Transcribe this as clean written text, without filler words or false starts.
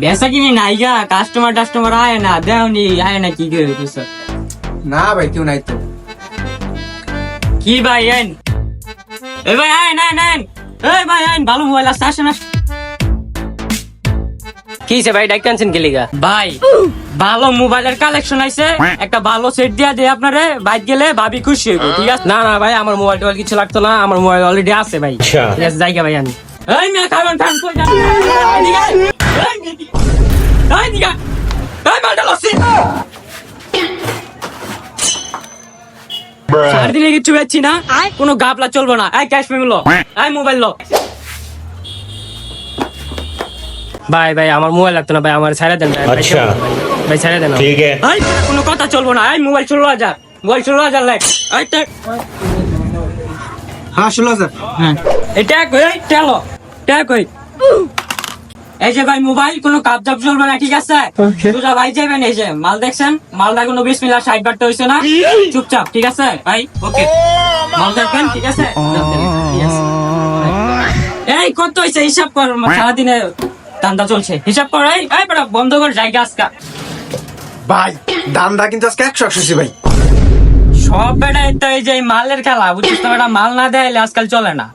বেচা কিনি নাই গা, কাস্টমার আয় না, দেওনি আয় না, কি করে কিছু না ভাই কেউ নাই তো। কি ভাই আইন, এ ভাই আইন আইন আইন, এই ভাই আইন, ভালো মোবাইল আছে, আসেন আসেন। কি হইছে ভাই, ডাইক আনছেন কি লিগা? ভাই ভালো মোবাইলের কালেকশন আইছে, একটা ভালো সেট দিয়া দে আপনারে, বাইক গেলে ভাবি খুশি হইব, ঠিক আছে? না না ভাই, আমার মোবাইল টোবাইল কিছু লাগতো না, আমার মোবাইল অলরেডি আছে ভাই। ঠিক আছে, জায়গা ভাই আমি। এই মেয়ে খাবেন খান কই যান, এদিকে আয়, এই এদিকে, এই এদিকে আয়, এই মালটা লসি সারাদিনে কিচ্ছু বেচছি না, কোনো গাবলা চলবো না। এই ক্যাশ পেমেন্ট লো, এই মোবাইল লো। ভাই ভাই আমার মোবাইল লাগতো না ভাই, আমার ছাড়া দেন ভাই। আচ্ছা। ভাই ছাড়া দেন। ठीक है। এই কোনো কথা চলবো না, এই মোবাইল 16,000, মোবাইল 16,000 লাগ, এই টেক, হ্যাঁ 16,000। হ্যাঁ এই টেক, এই টেলো টেক, ওই এই যে ভাই মোবাইল কোনো কাপজাপ চলবে না, ঠিক আছে? দুটা ভাই যাবেন, এই যে মাল দেখছেন, মালটা কোনো 20 মিনিট 60 বারটা হইছে না, চুপচাপ, ঠিক আছে ভাই? ওকে, মাল দেখবেন, ঠিক আছে? ঠিক আছে। এই কত হইছে হিসাব কর, সারাদিনে দান্দা চলছে, হিসাব কর। এই এই বেটা বন্ধ কর জায়গা আজকা। ভাই দামটা কিন্তু আজকে 180 ভাই। সব বেটা তো এই যে মালের খেলা, বুঝছিস তো বেটা, মাল না দেয় আজকাল চলে না।